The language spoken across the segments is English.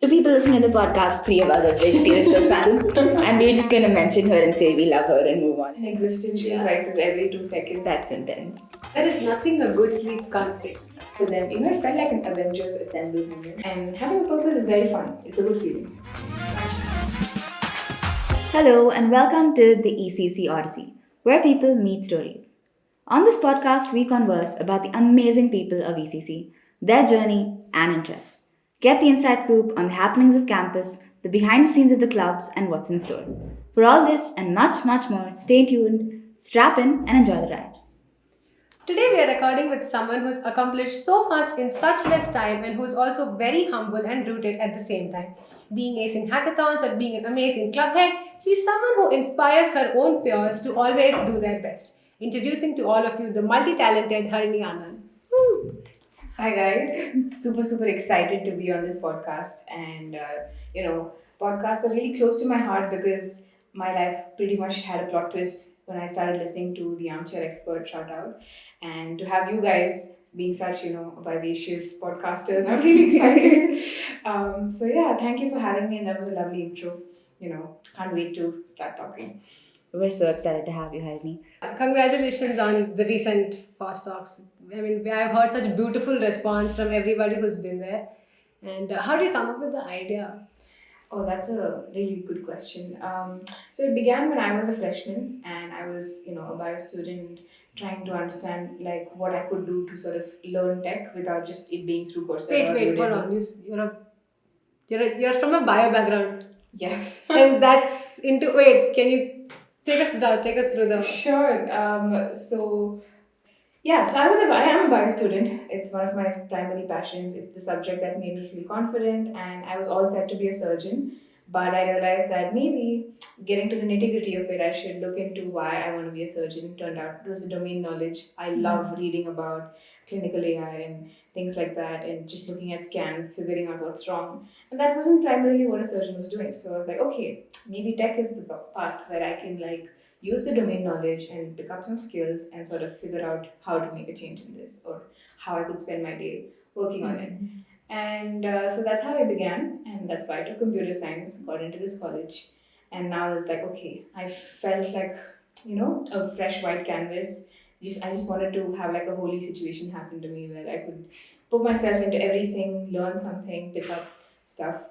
To people listening to the podcast, three of us are big Taylor Swift fans, and we're just going to mention her and say we love her and move on. An existential crisis every 2 seconds. That's intense. There is nothing a good sleep can't fix. For them, it felt like an Avengers assemble moment. And having a purpose is very fun. It's a good feeling. Hello, and welcome to the ECC Odyssey, where people meet stories. On this podcast, we converse about the amazing people of ECC, their journey and interests. Get the inside scoop on the happenings of campus, the behind the scenes of the clubs, and what's in store. For all this and much, much more, stay tuned, strap in, and enjoy the ride. Today we are recording with someone who's accomplished so much in such less time and who's also very humble and rooted at the same time. Being ace in hackathons or being an amazing club head, she's someone who inspires her own peers to always do their best. Introducing to all of you the multi-talented Harini Anand. Woo. Hi guys, super excited to be on this podcast, and podcasts are really close to my heart because my life pretty much had a plot twist when I started listening to the Armchair Expert shout out, and to have you guys being such vivacious podcasters, I'm really excited. Thank you for having me, and that was a lovely intro. Can't wait to start talking. We're so excited to have you, Harini. Congratulations on the recent Fast Talks. I mean, I've heard such beautiful response from everybody who's been there. And how do you come up with the idea? Oh, that's a really good question. So it began when I was a freshman and I was, a bio student trying to understand what I could do to sort of learn tech without just it being through Coursera. Wait, hold on. You're from a bio background. Yes. And that's into, can you take us through the... Sure. I am a bio student. It's one of my primary passions. It's the subject that made me feel confident, and I was all set to be a surgeon. But I realized that maybe getting to the nitty-gritty of it, I should look into why I want to be a surgeon. Turned out it was the domain knowledge. I love reading about clinical AI and things like that, and just looking at scans, figuring out what's wrong. And that wasn't primarily what a surgeon was doing. So I was like, okay, maybe tech is the path where I can use the domain knowledge and pick up some skills and sort of figure out how to make a change in this, or how I could spend my day working on it. And so that's how I began, and that's why I took computer science, got into this college, and now it's okay, I felt like, a fresh white canvas. I just wanted to have a holy situation happen to me where I could put myself into everything, learn something, pick up stuff.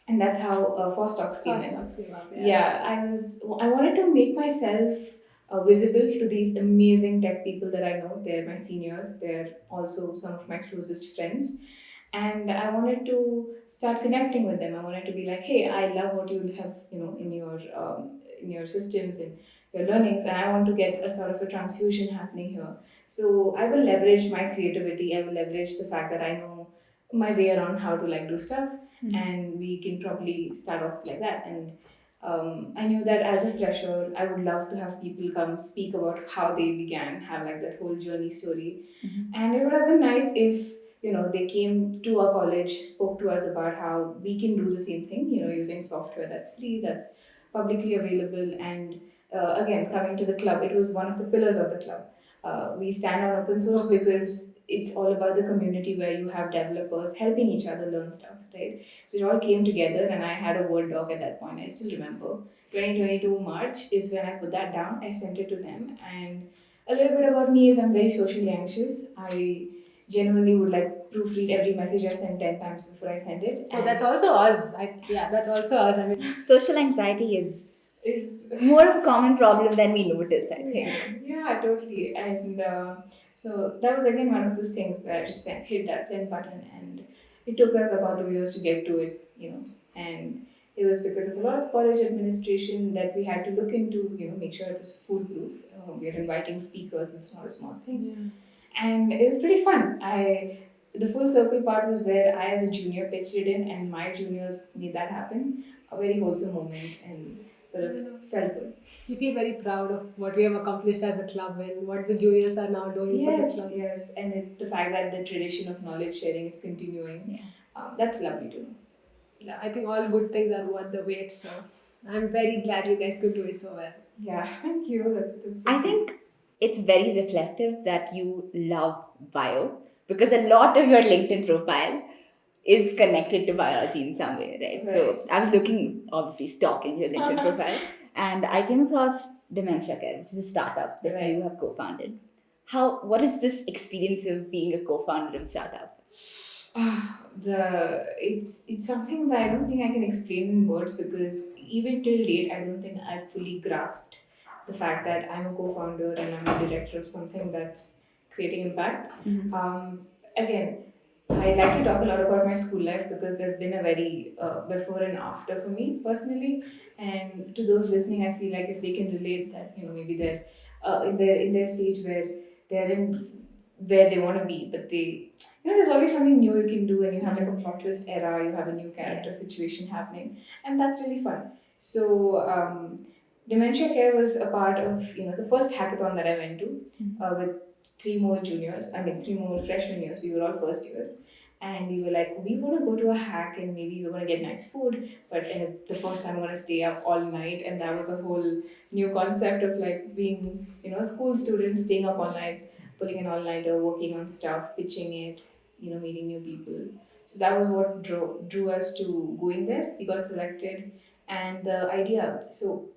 And that's how Fast Talks came in. I wanted to make myself visible to these amazing tech people that I know. They're my seniors. They're also some of my closest friends. And I wanted to start connecting with them. I wanted to be like, hey, I love what you have, in your systems and your learnings, and I want to get a sort of a transfusion happening here. So I will leverage my creativity. I will leverage the fact that I know my way around how to do stuff. And we can probably start off like that. And I knew that as a fresher, I would love to have people come speak about how they began, have that whole journey story. And it would have been nice if they came to our college, spoke to us about how we can do the same thing, using software that's free, that's publicly available. And again, coming to the club, it was one of the pillars of the club. We stand on open source because it's all about the community where you have developers helping each other learn stuff, right? So it all came together, and I had a Word doc at that point. I still remember 2022 March is when I put that down. I sent it to them, and a little bit about me is I'm very socially anxious. I genuinely would proofread every message I send 10 times before I send it. Oh, that's also us. That's also us. I mean, social anxiety is more of a common problem than we notice, I think. Yeah, totally. And so that was again one of those things where I just hit that send button, and it took us about 2 years to get to it, and it was because of a lot of college administration that we had to look into, make sure it was foolproof. We are inviting speakers, it's not a small thing. Yeah. And it was pretty fun. The full circle part was where I as a junior pitched it in, and my juniors made that happen. A very wholesome moment, and sort of felt good. You feel very proud of what we have accomplished as a club and what the juniors are now doing for the club. Yes, and the fact that the tradition of knowledge sharing is continuing, that's lovely too. Yeah, I think all good things are worth the wait, so I'm very glad you guys could do it so well. Yeah, thank you. I think it's very reflective that you love bio, because a lot of your LinkedIn profile is connected to biology in some way, right? So I was looking, obviously, stalking your LinkedIn profile, and I came across Dementia Care, which is a startup that you have co-founded. What is this experience of being a co-founder of a startup? It's something that I don't think I can explain in words, because even till date I don't think I've fully grasped the fact that I'm a co-founder and I'm a director of something that's creating impact. Again, I like to talk a lot about my school life, because there's been a very before and after for me personally, and to those listening, I feel like if they can relate, that maybe they're in their stage where they're in where they want to be, but there's always something new you can do, and you have like a plot twist era, you have a new character situation happening, and that's really fun. So, Dementia Care was a part of the first hackathon that I went to, with three more juniors. I mean, three more freshman years. We were all first years, and we were like, we want to go to a hack, and maybe we're going to get nice food, but it's the first time we're going to stay up all night, and that was a whole new concept of like being a school student, staying up all night, pulling an all-nighter, working on stuff, pitching it, meeting new people. So that was what drew us to going there. We got selected, and the idea. So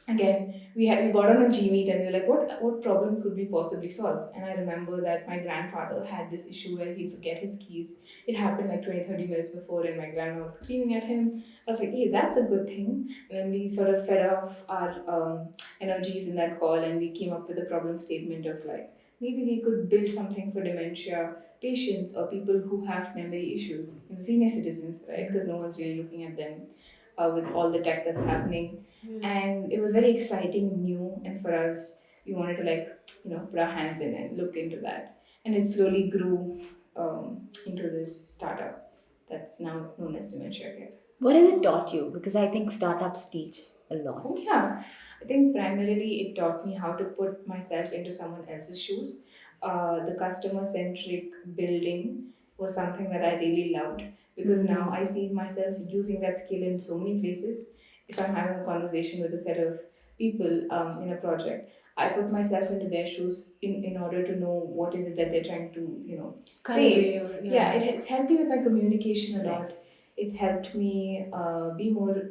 again, we got on a G Meet, and we were like, what problem could we possibly solve? And I remember that my grandfather had this issue where he'd forget his keys. It happened like 20-30 minutes before, and my grandma was screaming at him. I was like, hey, that's a good thing. And then we sort of fed off our energies in that call, and we came up with a problem statement of like, maybe we could build something for dementia patients or people who have memory issues, senior citizens, right? Because no one's really looking at them with all the tech that's happening. And it was very exciting, new, and for us, we wanted to like, put our hands in and look into that. And it slowly grew into this startup that's now known as Dementia Care. What has it taught you? Because I think startups teach a lot. Oh, yeah. I think primarily it taught me how to put myself into someone else's shoes. The customer centric building was something that I really loved, because now I see myself using that skill in so many places. If I'm having a conversation with a set of people in a project, I put myself into their shoes in order to know what is it that they're trying to, say. Yeah, it's helped me with my communication a lot. It's helped me be more,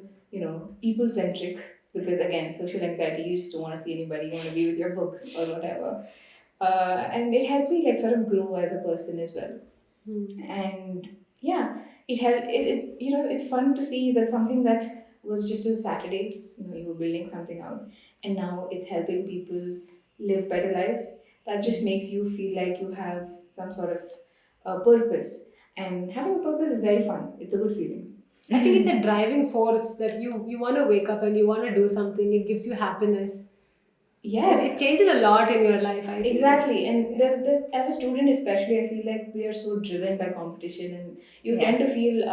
people centric, because again, social anxiety, you just don't want to see anybody, you want to be with your books or whatever. And it helped me like sort of grow as a person as well. And yeah, it helped. It's fun to see that something that was just a Saturday, you were building something out, and now it's helping people live better lives. That just makes you feel like you have some sort of purpose, and having a purpose is very fun. It's a good feeling. I think it's a driving force that you want to wake up and you want to do something. It gives you happiness. Yes. It changes a lot in your life, I think. Exactly, and there's as a student especially, I feel like we are so driven by competition, and you tend to feel,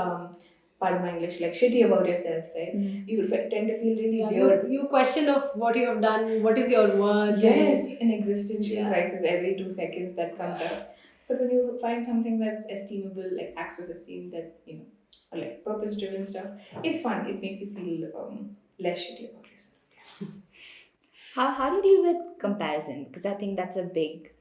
pardon my English, like shitty about yourself, right? You tend to feel really weird. You question of what you have done, what is your worth. Yes, an existential crisis every 2 seconds that comes up. But when you find something that's esteemable, like acts of esteem, that or like purpose-driven stuff, it's fun. It makes you feel less shitty about yourself. How do you deal with comparison? Because I think that's a big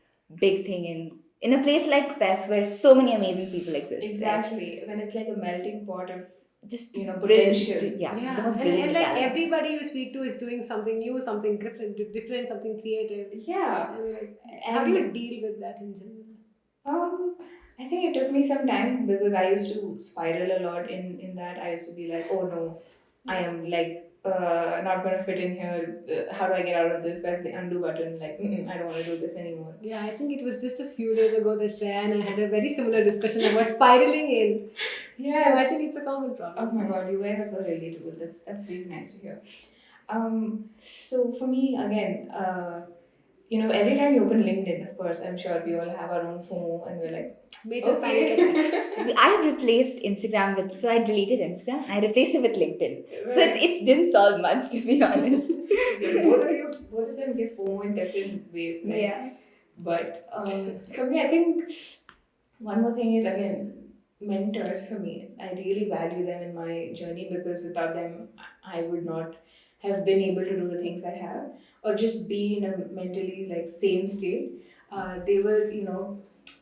thing in a place like PES where so many amazing people exist. Exactly. Right? When it's like a melting pot of Just potential. The most And brilliant like talents. everybody you speak to is doing something new, something different, something creative. Yeah. And how do you deal with that in general? I think it took me some time, because I used to spiral a lot in that. I used to be like, oh no, I am like not going to fit in here. How do I get out of this? Where's the undo button? Like, I don't want to do this anymore. Yeah, I think it was just a few days ago that Shreya and I had a very similar discussion about spiraling in. Yes. So I think it's a common problem. Oh my god, you guys are so relatable. That's really nice to hear. So for me, again, every time you open LinkedIn, of course, I'm sure we all have our own FOMO, and we're like, Major panic attack. I have replaced Instagram with, so I deleted Instagram. I replaced it with LinkedIn. So it didn't solve much, to be honest. both of them get FOMO in different ways, right? Yeah. But for me, I think one more thing is, again, mentors for me. I really value them in my journey, because without them, I would not have been able to do the things I have, or just be in a mentally like sane state. They were,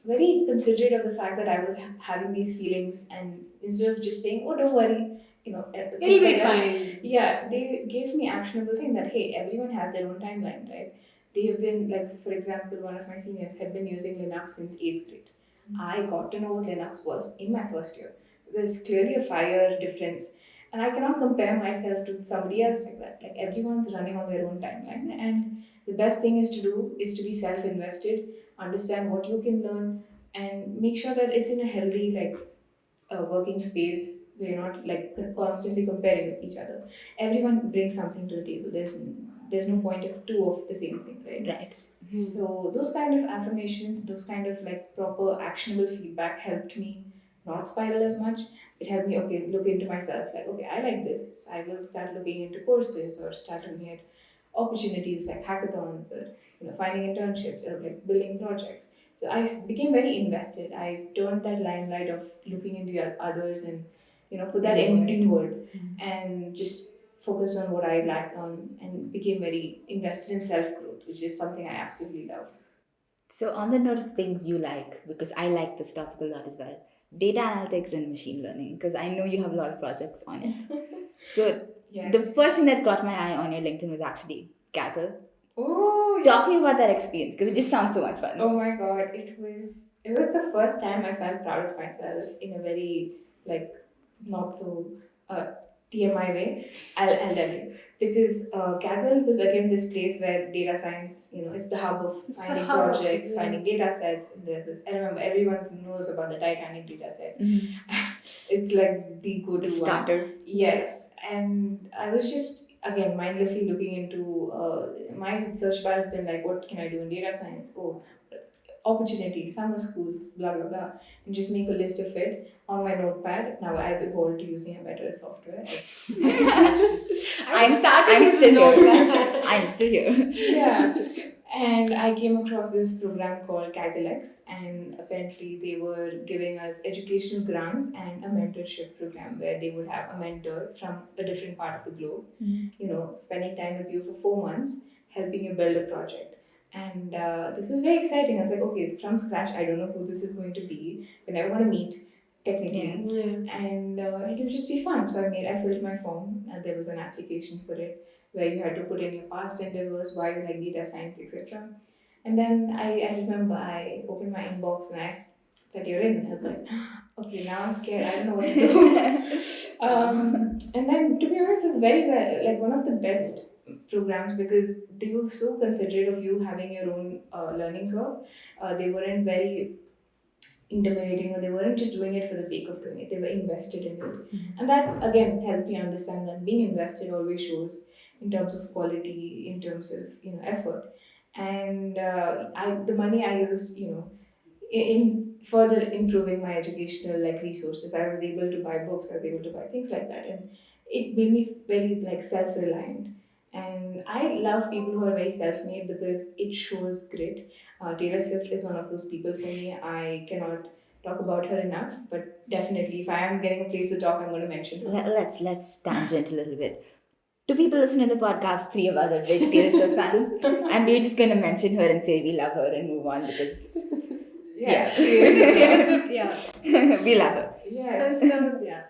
very considerate of the fact that I was having these feelings, and instead of just saying, "Oh, don't worry," It'll things be like that. fine. Yeah, they gave me actionable thing that hey, everyone has their own timeline, right? They have been like, for example, one of my seniors had been using Linux since 8th grade. I got to know what Linux was in my first year. There's clearly a 5 year difference, and I cannot compare myself to somebody else like that. Like everyone's running on their own timeline, and the best thing is to do is to be self-invested, understand what you can learn, and make sure that it's in a healthy working space where you're not like constantly comparing with each other. Everyone brings something to the table. There's no point of two of the same thing, right? Right. So those kind of affirmations, those kind of like proper actionable feedback helped me not spiral as much. It helped me okay look into myself like okay I like this. So I will start looking into courses or start looking at opportunities like hackathons or finding internships or like building projects. So became very invested. I turned that limelight of looking into others and put that inward and just focused on what I lacked on and became very invested in self growth, which is something I absolutely love. So, on the note of things you like, because I like this topic a lot as well, data analytics and machine learning, because I know you have a lot of projects on it. So, Yes. the first thing that caught my eye on your LinkedIn was actually Kaggle. Oh, Talk me about that experience, because it just sounds so much fun. oh my god, it was the first time I felt proud of myself in a very like not so uh, TMI way. I'll tell you because Kaggle was again this place where data science, it's the hub of It's the finding hub of- projects, yeah. finding data sets. And I remember everyone knows about the Titanic data set. Mhm. It's like the go-to The one. starter. Yes, and I was just again mindlessly looking into my search bar has been like, what can I do in data science? Oh, opportunities, summer schools, blah blah blah, and just make a list of it on my notepad. Now I've evolved to using a better software. I'm starting I'm with still notes. here. I'm still here. Yeah. And I came across this program called Kagglex, and apparently they were giving us educational grants and a mentorship program where they would have a mentor from a different part of the globe, spending time with you for 4 months, helping you build a project. And this was very exciting. I was like, okay, it's from scratch. I don't know who this is going to be. We never want to meet, technically. Yeah. And it'll just be fun. So I filled my form, and there was an application for it where you had to put in your past endeavors, why you like data science, etc. And then I remember I opened my inbox and I said, "You're in." I was like, okay, now I'm scared. I don't know what to do. And then, to be honest, it's very well, like one of the best programs because they were so considerate of you having your own learning curve. They weren't very intimidating or they weren't just doing it for the sake of doing it. They were invested in it. And that again helped me understand that being invested always shows in terms of quality, in terms of effort. And the money I used, in further improving my educational like resources. I was able to buy books, I was able to buy things like that. And it made me very like self-reliant. And I love people who are very self-made because it shows grit. Taylor Swift is one of those people for me. I cannot talk about her enough, but definitely if I am getting a place to talk, I'm going to mention her. Let's tangent a little bit. To people listening to the podcast, three of us are big Taylor Swift fans, and we're just gonna mention her and say we love her and move on because Yes, Yeah. she is. Taylor Swift, yeah. we love her. Yes. Yeah.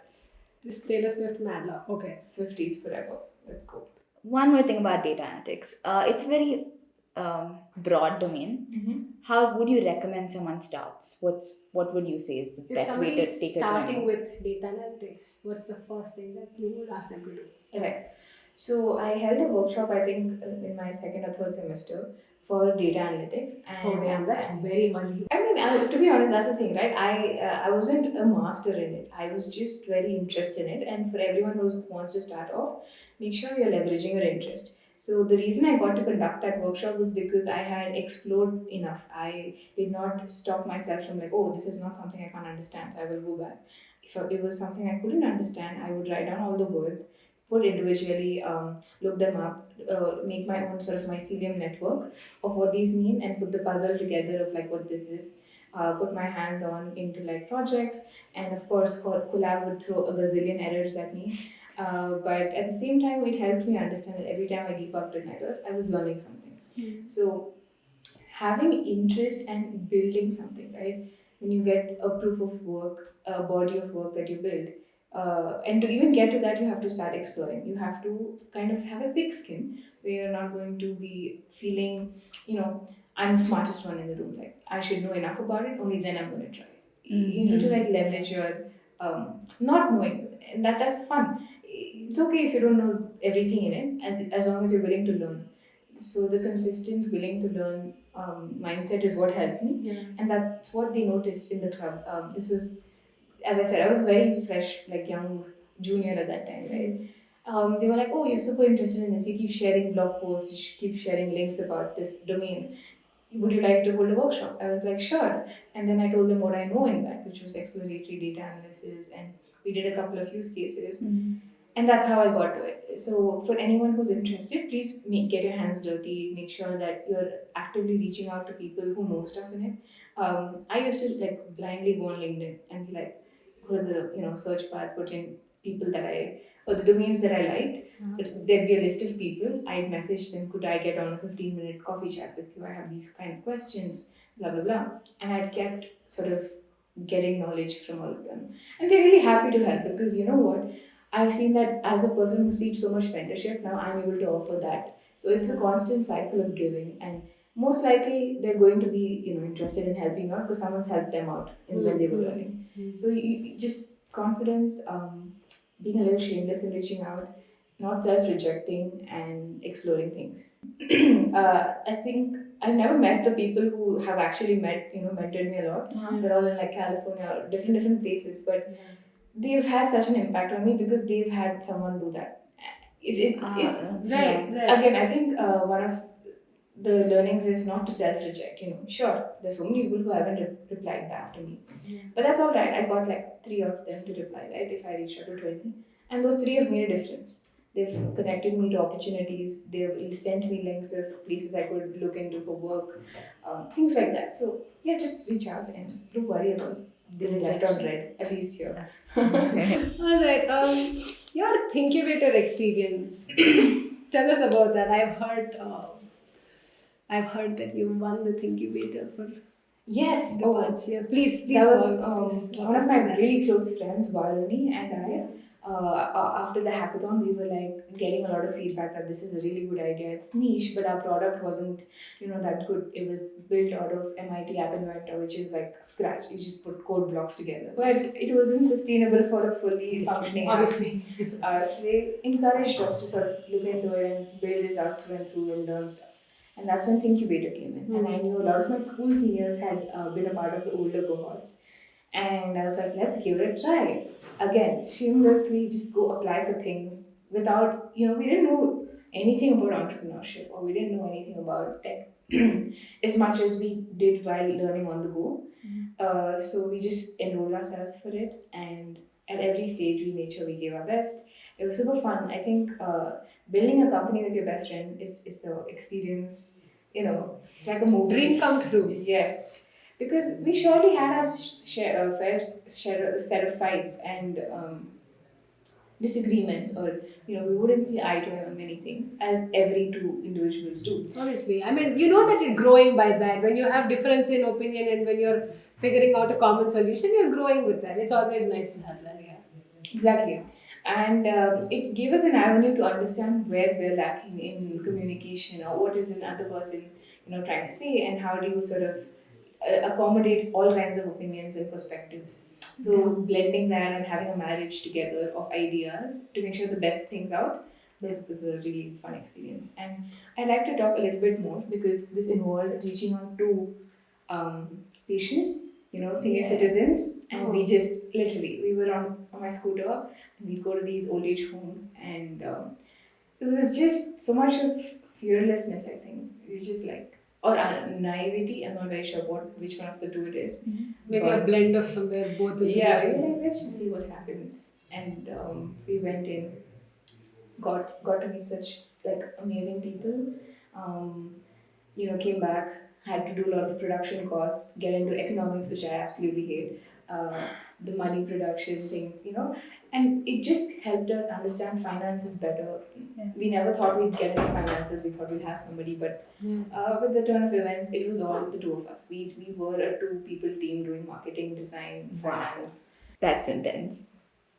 This Taylor Swift mad love. Okay. Swifties forever. Let's go. One more thing about data analytics. It's a very broad domain. Mm-hmm. How would you recommend someone starts? What would you say is the If best way somebody to is take a starting journey? with data analytics, what's the first thing that you would ask them to do? Right. So I held a workshop, I think, in my second or third semester for data analytics. And Oh damn, that's very early. I mean, to be honest, that's the thing, right? I wasn't a master in it. I was just very interested in it. And for everyone who wants to start off, make sure you're leveraging your interest. So the reason I got to conduct that workshop was because I had explored enough. I did not stop myself from like, oh, this is not something I can't understand, so I will go back. If it was something I couldn't understand, I would write down all the words, put individually, look them up, make my own sort of mycelium network of what these mean, and put the puzzle together of like what this is. Put my hands on into like projects, and of course, collab would throw a gazillion errors at me. But at the same time, it helped me understand that every time I debugged an error, I was learning something. So having interest and building something, right? When you get a proof of work, a body of work that you build, and to even get to that, you have to start exploring. You have to kind of have a thick skin where you're not going to be feeling, I'm the smartest one in the room. Like I should know enough about it. Only then I'm going to try. You need to like leverage your not knowing, and that's fun. It's okay if you don't know everything in it, as long as you're willing to learn. So the consistent willing to learn mindset is what helped me, and that's what they noticed in the club. This was, as I said, I was very fresh, like young junior at that time, right? They were like, "Oh, you're super interested in this. You keep sharing blog posts, keep sharing links about this domain. Would you like to hold a workshop?" I was like, "Sure." And then I told them what I know in that, which was exploratory data analysis, and we did a couple of use cases. And that's how I got to it. So for anyone who's interested, please get your hands dirty. Make sure that you're actively reaching out to people who know stuff in it. I used to like blindly go on LinkedIn and be like, go to the search bar, put in people that I or the domains that I liked. There'd be a list of people. I'd message them, could I get on a 15-minute coffee chat with you? I have these kind of questions, blah blah blah. And I'd kept sort of getting knowledge from all of them. And they're really happy to help because you know what? I've seen that as a person who seeks so much mentorship, now I'm able to offer that. So it's a constant cycle of giving, and most likely they're going to be interested in helping out because someone's helped them out when they were learning. So you just confidence, being a little shameless in reaching out, not self-rejecting, and exploring things. I think I've never met the people who have actually mentored me a lot. They're all in like California or different places, but they've had such an impact on me because they've had someone do that. It's Right. again, I think one of the learnings is not to self-reject. Sure, there's so many people who haven't replied back to me, but that's all right. I got like three of them to reply. Right, if I reached out to 20, and those three have made a difference. They've connected me to opportunities. They've sent me links of places I could look into for work, things like that. So yeah, just reach out and don't worry about being left on red. At least here. All right. Your Thinkubator experience. Just tell us about that. I've heard that you won the Thinkubator for Yes. the batch. Yeah. Please. That was please walk one us of my through that. really close friends, Harini, and I. After the hackathon, we were like getting a lot of feedback that this is a really good idea. It's niche, but our product wasn't, that good. It was built out of MIT App Inventor, which is like scratch. You just put code blocks together, but it wasn't sustainable for a fully functioning app. Obviously. So they encouraged us to sort of look into it and build this out through and through and learn stuff. And that's when Thinkubator came in. And I knew a lot of my school seniors had been a part of the older cohorts. And I was like, let's give it a try. Again, shamelessly just go apply for things without, we didn't know anything about entrepreneurship or we didn't know anything about tech as much as we did while learning on the go. So we just enrolled ourselves for it. And at every stage, we made sure we gave our best. It was super fun. I think building a company with your best friend is an experience, it's like a movie. Dream come true. Yes. Because we surely had our fair set of fights and disagreements, or we wouldn't see eye to eye on many things, as every two individuals do. Honestly, I mean, you know that you're growing by that. When you have difference in opinion and when you're figuring out a common solution, you're growing with that. It's always nice to have that. Yeah. Exactly. And it gave us an avenue to understand where we're lacking in communication or what is another person, trying to say, and how do you sort of accommodate all kinds of opinions and perspectives. So blending that and having a marriage together of ideas to make sure the best things out. This was a really fun experience. And I'd like to talk a little bit more because this involved reaching out to patients, senior citizens, and we just literally, we were on my scooter and we'd go to these old age homes and it was just so much of fearlessness, I think. We just like, or naivety, I'm not very sure which one of the two it is. Maybe But a blend of somewhere both. yeah, we were like, let's just see what happens. And we went in, got to meet such like amazing people. Um, came back, had to do a lot of production costs, get into economics, which I absolutely hate. The money production things, and it just helped us understand finances better. Yeah. We never thought we'd get into finances. We thought we'd have somebody, but with the turn of events, it was all the two of us. We were a two people team doing marketing, design, Wow. finance. That's intense.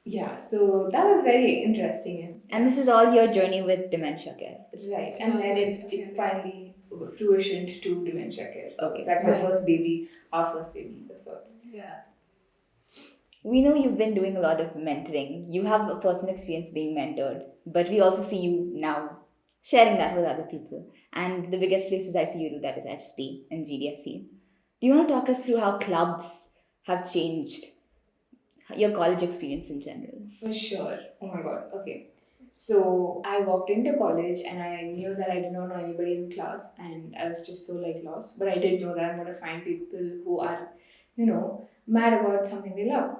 Yeah, so that was very interesting. And this is all your journey with Dementia Care. Right, and then it finally fruition to Dementia Care. So Okay, it's like my first baby, our first baby of sorts. Yeah. We know you've been doing a lot of mentoring. You have a personal experience being mentored, but we also see you now sharing that with other people. And the biggest places I see you do that is HSP and GDSC. Do you want to talk us through how clubs have changed your college experience in general? For sure. Oh my god. Okay. So I walked into college and I knew that I did not know anybody in class and I was just so like lost. But I did know that I'm going to find people who are, mad about something they love.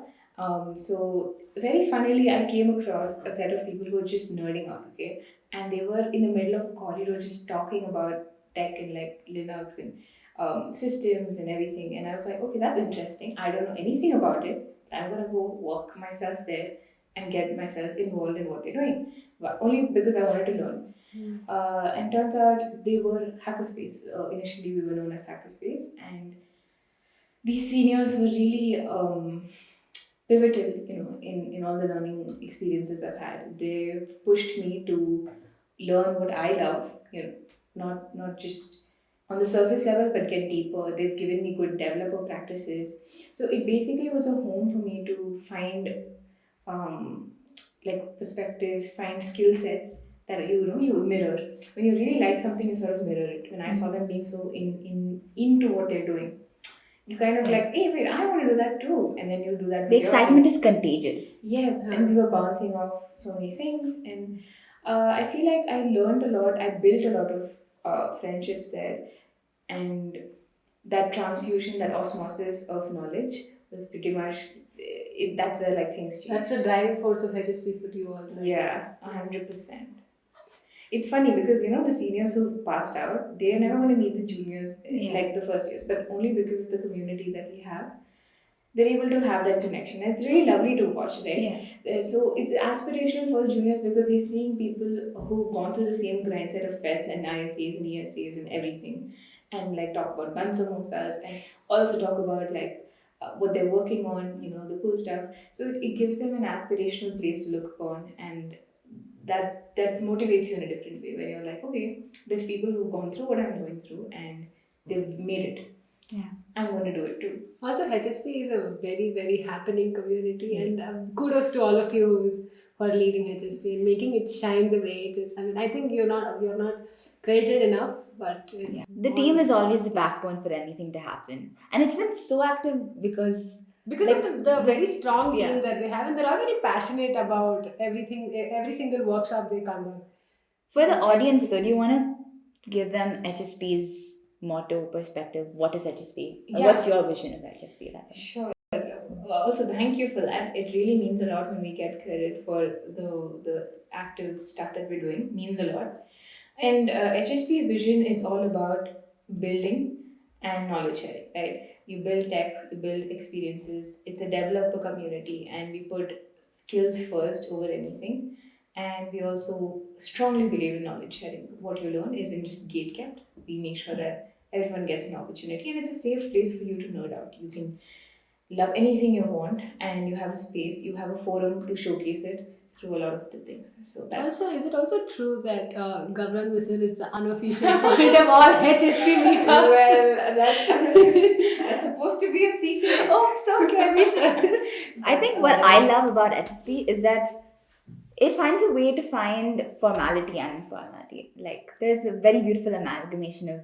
So very funnily, I came across a set of people who were just nerding out, okay? And they were in the middle of a corridor just talking about tech and like Linux and systems and everything. And I was like, okay, that's interesting. I don't know anything about it. I'm going to go walk myself there and get myself involved in what they're doing. But only because I wanted to learn. And turns out they were Hackerspace. Initially, we were known as Hackerspace. And these seniors were really pivotal, in all the learning experiences I've had. They've pushed me to learn what I love, not just on the surface level, but get deeper. They've given me good developer practices. So it basically was a home for me to find um, like perspectives, find skill sets that you mirror. When you really like something, you sort of mirror it. When I saw them being so into what they're doing, you kind of like, hey, wait, I want to do that too. And then you do that. The excitement is contagious. Yes, and we were bouncing off so many things. And I feel like I learned a lot. I built a lot of friendships there. And that transfusion, that osmosis of knowledge was pretty much, that's where like things change. That's the driving force of HSP for you also. Yeah, 100%. It's funny because the seniors who passed out, they never want to meet the juniors like the first years, but only because of the community that we have, they're able to have that connection. It's really lovely to watch, right? Yeah. So it's aspirational for juniors because they're seeing people who've gone through the same grind set of PES and ISAs and ESAs and everything, and like talk about bun samosas and also talk about like what they're working on, the cool stuff. So it gives them an aspirational place to look upon, and that motivates you in a different way. Where you're like, okay, there's people who've gone through what I'm going through and they've made it. Yeah. I'm going to do it too. Also, HSP is a very, very happening community, and kudos to all of you who are leading HSP and making it shine the way it is. I mean, I think you're not credited enough, but it's the team is always the backbone for anything to happen, and it's been so active because of the very strong team that they have, and they're all very passionate about everything, every single workshop they conduct. For the audience, though, do you want to give them HSP's motto, perspective? What is HSP? What's your vision of HSP? Sure. Also, thank you for that. It really means a lot when we get credit for the active stuff that we're doing. Means a lot. And HSP's vision is all about building and knowledge sharing, right? You build tech, you build experiences. It's a developer community, and we put skills first over anything. And we also strongly believe in knowledge sharing. What you learn isn't just gate kept. We make sure that everyone gets an opportunity, and it's a safe place for you to nerd out. You can love anything you want, and you have a space, you have a forum to showcase it through a lot of the things. So that's also, is it also true that Gavran Whistle is the unofficial point of all HSP meetups? Well, that's supposed to be a secret. Oh, so okay. I think what I love about HSP is that it finds a way to find formality and informality. Like, there's a very beautiful amalgamation of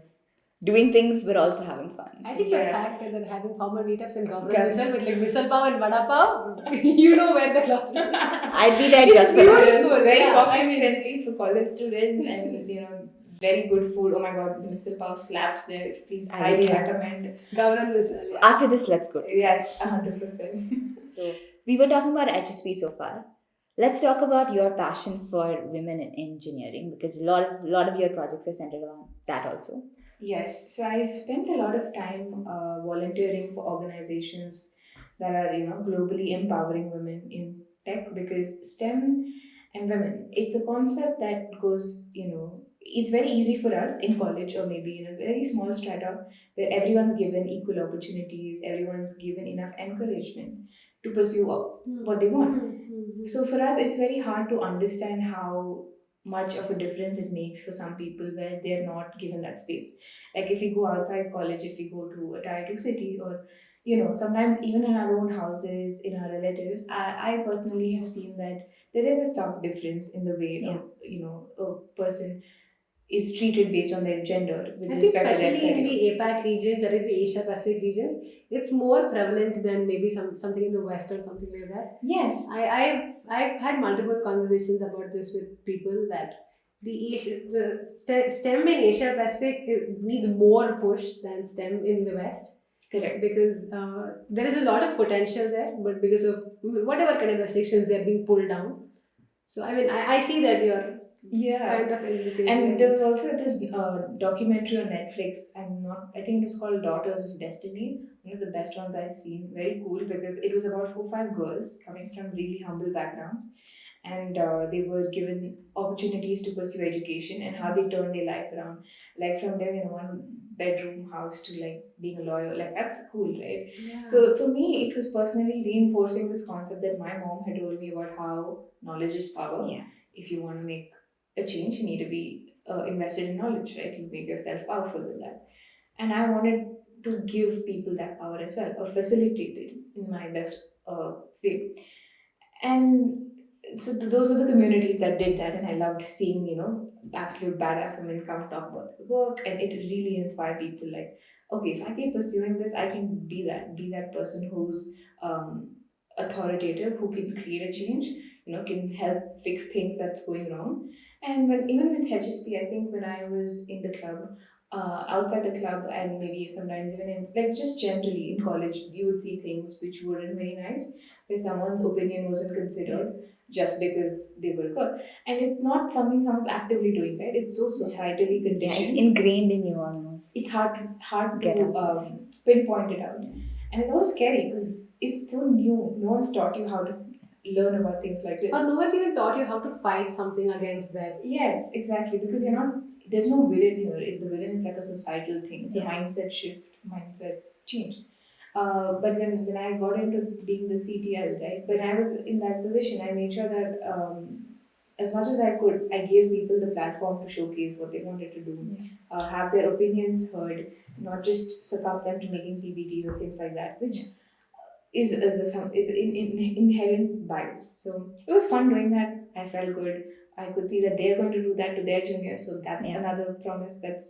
doing things but also having fun. I think the fact that they're having formal meetups in Gavran Whistle with like misal pav and vada pav, you know where the club is. I'd be there just for that. Beautiful, very pocket friendly for college students, and very good food. Oh my god, the misal pav slaps there. Please highly recommend Gavran Whistle. Yeah. After this, let's go. Yes, 100%. So we were talking about HSP so far. Let's talk about your passion for women in engineering, because a lot of your projects are centered on that also. Yes, so I've spent a lot of time volunteering for organizations that are globally empowering women in tech, because STEM and women, it's a concept that goes, it's very easy for us in college or maybe in a very small strata where everyone's given equal opportunities, everyone's given enough encouragement to pursue what they want. So for us, it's very hard to understand how much of a difference it makes for some people where they're not given that space. Like if we go outside college, if we go to a tier 2 city, or sometimes even in our own houses, in our relatives, I personally have seen that there is a stark difference in the way Yeah. a person is treated based on their gender with I think respect to their especially in career. the APAC regions, that is the Asia Pacific regions, it's more prevalent than maybe something in the West or something like that. Yes, I've had multiple conversations about this with people that the STEM in Asia Pacific needs more push than STEM in the West, correct. because there is a lot of potential there, but because of whatever kind of restrictions, they're being pulled down. So I mean, I see that you're Yeah. kind of in the same And there was place. also this documentary on Netflix. I think it was called Daughters of Destiny. One of the best ones I've seen. Very cool because it was about 4 5 girls coming from really humble backgrounds, and they were given opportunities to pursue education and how they turned their life around. Like from living in one bedroom house to like being a lawyer. Like that's cool, right? Yeah. So for me, it was personally reinforcing this concept that my mom had told me about how knowledge is power. Yeah. If you want to make a change, you need to be invested in knowledge, right? You make yourself powerful with that. And I wanted to give people that power as well, or facilitate it in my best way. And so those were the communities that did that, and I loved seeing absolute badass women come talk about the work, and it really inspired people. Like, okay, if I keep pursuing this, I can be that person who's authoritative, who can create a change, can help fix things that's going wrong. And even with HSP, I think when I was in the club, outside the club, and maybe sometimes even in like just generally in college, you would see things which weren't very nice, where someone's opinion wasn't considered just because they were a girl. And it's not something someone's actively doing, right? It's so societally Yeah, it's conditioned. ingrained in you almost. It's hard Get to out of. pinpoint it out. And it's also scary because it's so new. No one's taught you how to learn about things like this. Or no one's even taught you how to fight something against that. Yes, exactly. Because you're not, there's no villain here. The villain is like a societal thing. It's a Yeah. mindset shift, mindset change. But when I got into being the CTL, right, when I was in that position, I made sure that as much as I could, I gave people the platform to showcase what they wanted to do, have their opinions heard, not just succumb them to making PPTs or things like that, which is inherent bias. So it was fun doing that. I felt good. I could see that they're going to do that to their juniors. So that's Yeah. another promise that's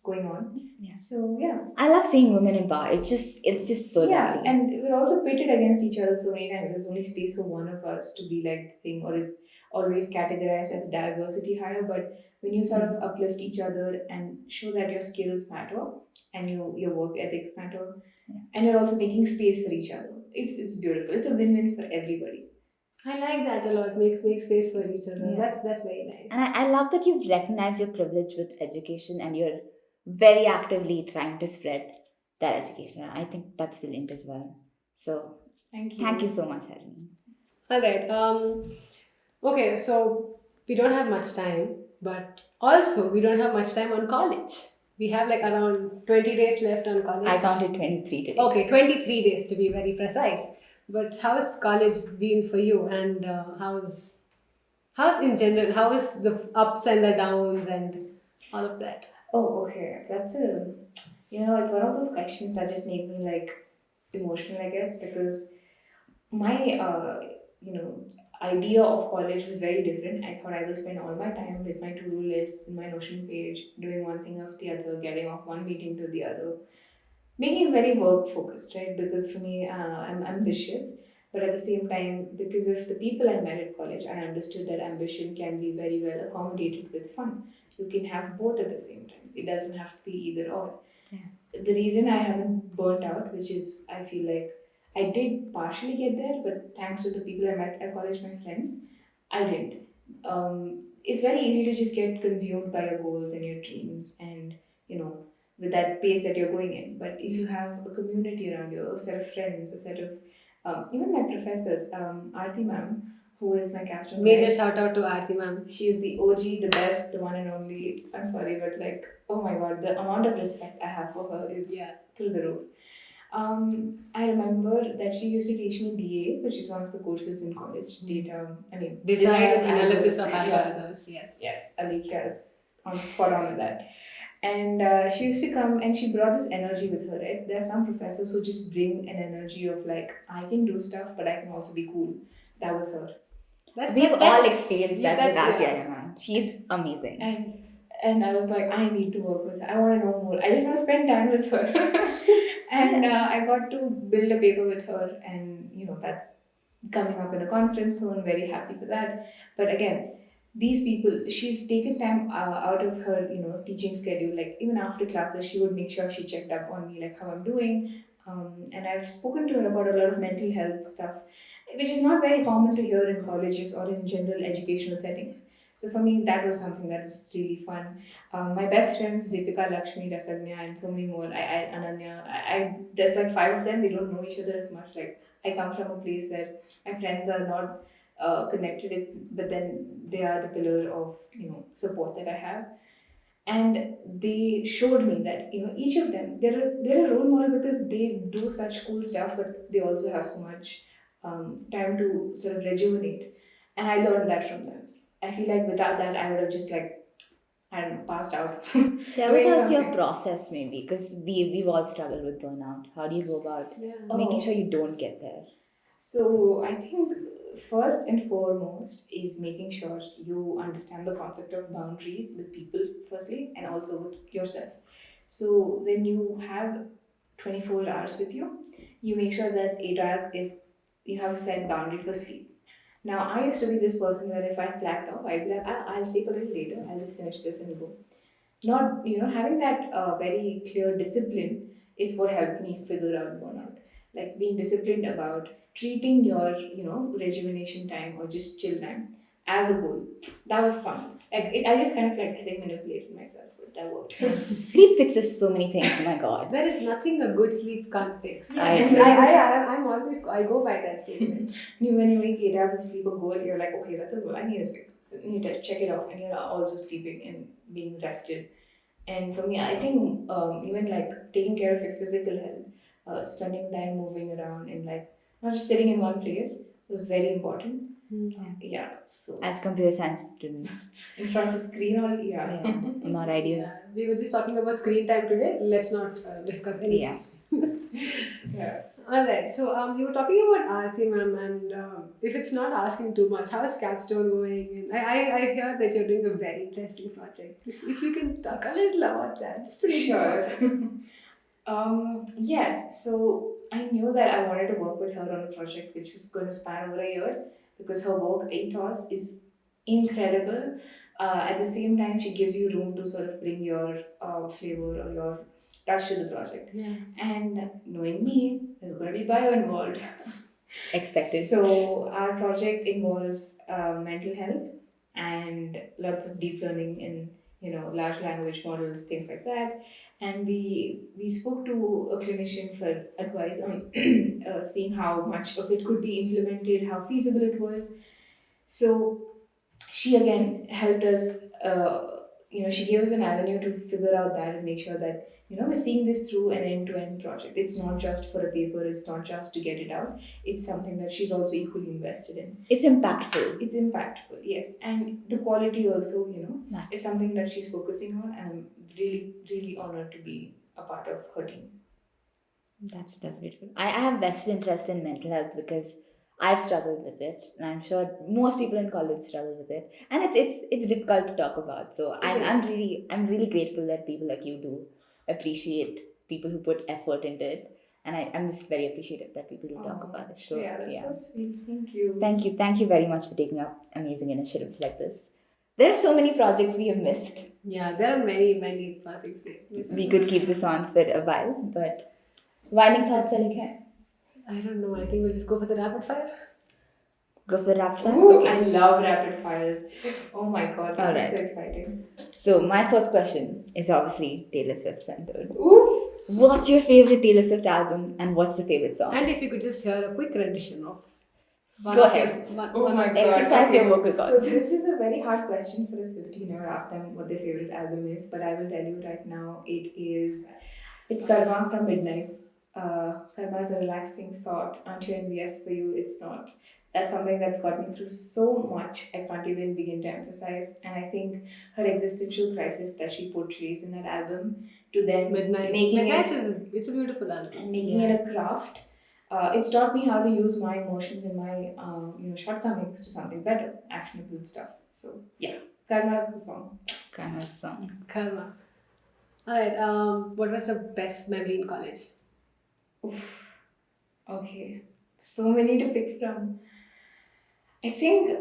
going on. Yeah. So yeah. I love seeing women in power. It's just so Yeah, lovely. and we're also pitted against each other so many times. There's only space for one of us to be like the thing, or it's always categorized as diversity hire. But when you sort of uplift each other and show that your skills matter and your work ethics matter, Yeah. and you're also making space for each other, it's beautiful. It's a win-win for everybody. I like that a lot. Make space for each other. Yeah. That's very nice. And I love that you've recognized your privilege with education and you're very actively trying to spread that education. I think that's brilliant as well. So Thank you so much, Harini. All right. Okay, so we don't have much time, but also we don't have much time on college. We have like around 20 days left on college. I counted 23 today. Okay, 23 days to be very precise. But how's college been for you, and how's in general? How is the ups and the downs and all of that? Oh, okay. That's it's one of those questions that just make me like emotional, I guess, because my idea of college was very different. I thought I will spend all my time with my to-do lists, my Notion page, doing one thing after the other, getting off one meeting to the other, making it very work focused, right? Because for me, I'm ambitious, but at the same time, because of the people I met at college, I understood that ambition can be very well accommodated with fun. You can have both at the same time. It doesn't have to be either or. Yeah. The reason I haven't burnt out, which is I feel like I did partially get there, but thanks to the people I met at college, my friends, I didn't. It's very easy to just get consumed by your goals and your dreams, and with that pace that you're going in. But if you have a community around you, a set of friends, a set of Even my professors, Aarti ma'am, who is my capstone Major guide, shout out to Aarti ma'am. she is the OG, the best, the one and only. I'm sorry, but like, oh my god, the amount of respect I have for her is Yeah. through the roof. I remember that she used to teach me DA, which is one of the courses in college. Design and of analysis of algorithms. algorithms. Yes. Yes, Alika is on spot on with that. And she used to come and she brought this energy with her, right? There are some professors who just bring an energy of like, I can do stuff, but I can also be cool. That was her. We've all experienced that with that's- Aarti ma'am. She's amazing. And I was like, I need to work with her. I want to know more. I just want to spend time with her. And I got to build a paper with her, and that's coming up in a conference, so I'm very happy for that. But again, these people, she's taken time out of her teaching schedule. Like even after classes, she would make sure she checked up on me, like how I'm doing. And I've spoken to her about a lot of mental health stuff, which is not very common to hear in colleges or in general educational settings. So for me, that was something that was really fun. My best friends, Deepika, Lakshmi, Rasagnya, and so many more. Ananya. There's like five of them. They don't know each other as much. Like I come from a place where my friends are not connected, but then they are the pillar of support that I have. And they showed me that each of them they're a role model because they do such cool stuff, but they also have so much time to sort of rejuvenate. And I learned that from them. I feel like without that, I would have just like, I don't know, passed out. Share with Doing us your something. process maybe, because we've all struggled with burnout. How do you go about making sure you don't get there? So I think first and foremost is making sure you understand the concept of boundaries with people firstly, and also with yourself. So when you have 24 hours with you, you make sure that 8 hours is you have a set boundary for sleep. Now I used to be this person where if I slacked off, I'd be like, I'll sleep a little later. I'll just finish this and go. Not having that very clear discipline is what helped me figure out burnout. Like being disciplined about treating your rejuvenation time or just chill time as a goal. That was fun. I just kind of like I think manipulated myself, but that worked. Sleep fixes so many things, my god. There is nothing a good sleep can't fix. I'm always, I go by that statement. When you make 8 hours of sleep a goal, you're like, okay, that's a goal. I need to fix. You need to check it off, and you're also sleeping and being rested. And for me, I think even like taking care of your physical health, spending time moving around and like not just sitting in one place was very important. Yeah. So As computer science students, in front of a screen, all yeah. not ideal. Yeah. We were just talking about screen time today. Let's not discuss anything. Yeah. Alright, so you were talking about Aarti ma'am, and if it's not asking too much, how is Capstone going? And I hear that you're doing a very interesting project. Just if you can talk a little about that, just a little Sure. about it. Yes. So I knew that I wanted to work with her on a project which was going to span over a year because her work ethos is incredible. At the same time, she gives you room to sort of bring your flavor or your touch to the project. Yeah. And knowing me, there's going to be bio involved. Expected. So our project involves mental health and lots of deep learning and large language models, things like that. And we spoke to a clinician for advice on seeing how much of it could be implemented, how feasible it was. So she again helped us. She gave us an avenue to figure out that and make sure that we're seeing this through an end-to-end project. It's not just for a paper. It's not just to get it out. It's something that she's also equally invested in. It's impactful. It's impactful, yes, and the quality also, Matters. is something that she's focusing on, and I'm really, really honored to be a part of her team. That's beautiful. I have vested interest in mental health because I've struggled with it, and I'm sure most people in college struggle with it, and it's difficult to talk about. So I'm really grateful that people like you do appreciate people who put effort into it, and I'm just very appreciative that people do talk about it. So yeah, that's so sweet. Thank you. Thank you very much for taking up amazing initiatives like this. There are so many projects we have missed. Yeah, there are many projects We could keep this on for a while, but winding thoughts are okay. I don't know. I think we'll just go for the rapid fire. Go for the rapid fire? Ooh, Okay. I love rapid fires. Oh my god, this Alright. is so exciting. So my first question is obviously Taylor Swift centered. Ooh, What's your favorite Taylor Swift album and what's the favorite song? And if you could just hear a quick rendition of one Go of your- ahead. Oh my god. Exercise your vocal So cords. this is a very hard question for a Swiftie. Never asked them what their favorite album is, but I will tell you right now. It's Karma from Midnight's. Karma is a relaxing thought. Aren't you envious for you? It's not. That's something that's got me through so much. I can't even begin to emphasize. And I think her existential crisis that she portrays in that album, to then Midnight. making Midnight it it's a beautiful album. and making it a craft. It's taught me how to use my emotions and my shortcomings to something better, actionable stuff. So yeah, Karma is the song. Karma's song. Karma. Alright, what was the best memory in college? Okay, so many to pick from. I think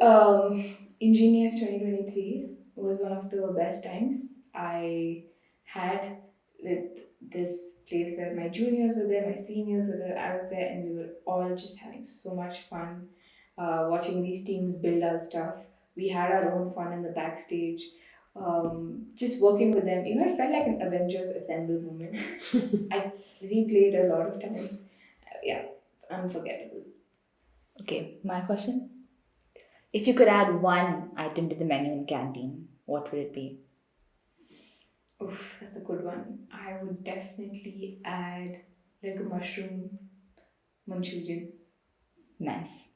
Engineers 2023 was one of the best times I had with this place where my juniors were there, my seniors were there, I was there, and we were all just having so much fun watching these teams build our stuff. We had our own fun in the backstage. Just working with them, it felt like an Avengers Assemble moment. I replayed a lot of times. Yeah, it's unforgettable. Okay, my question. If you could add one item to the menu in canteen, what would it be? Oof, that's a good one. I would definitely add like a mushroom Manchurian. Nice.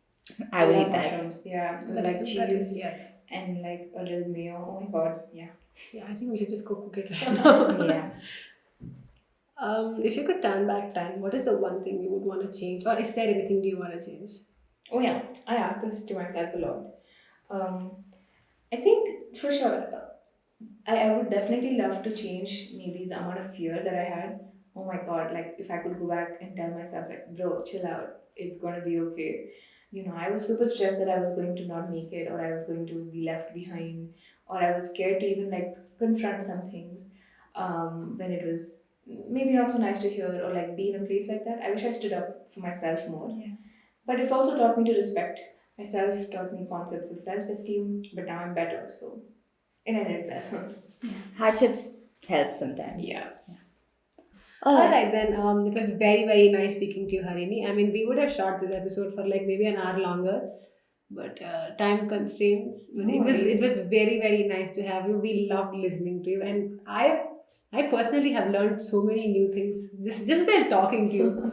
I would love eat that. mushrooms. Yeah, with That like is- cheese yes. and like a little mayo. Oh my god, yeah. Yeah, I think we should just go cook it right now. Yeah. If you could turn back time, what is the one thing you would want to change? Or is there anything you want to change? Oh yeah, I ask this to myself a lot. I think for sure, I would definitely love to change maybe the amount of fear that I had. Oh my god, like if I could go back and tell myself, like, bro, chill out, it's gonna be okay. I was super stressed that I was going to not make it, or I was going to be left behind, or I was scared to even like confront some things when it was maybe not so nice to hear, or like be in a place like that. I wish I stood up for myself more. Yeah. But it's also taught me to respect myself, taught me concepts of self esteem, but now I'm better. So, in a nutshell. Hardships help sometimes. Yeah. All right. Alright then, it was very, very nice speaking to you, Harini. I mean, we would have shot this episode for like maybe an hour longer, but time constraints. But No it worries. was very, very nice to have you. We loved listening to you, and I personally have learned so many new things just by talking to you.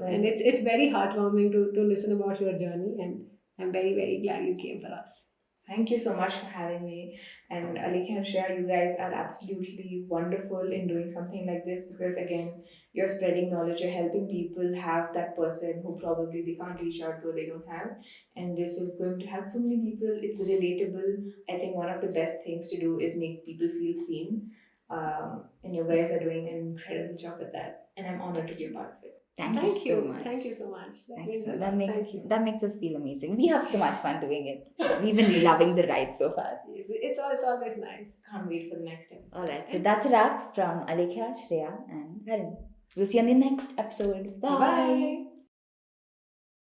And it's very heartwarming to listen about your journey, and I'm very, very glad you came for us. Thank you so much for having me. And Alika and Shreya, you guys are absolutely wonderful in doing something like this because, again, you're spreading knowledge, you're helping people have that person who probably they can't reach out to or they don't have. And this is going to help so many people. It's relatable. I think one of the best things to do is make people feel seen. And you guys are doing an incredible job at that. And I'm honored to be a part of it. Thank you so much. Thank you so much. That Thanks. means a lot. Thank you. That makes us feel amazing. We have so much fun doing it. We've been loving the ride so far. Yes, it's always nice. Can't wait for the next episode. Alright, so that's a wrap from Alekhya, Shreya, and Harini. We'll see you on the next episode. Bye. Bye.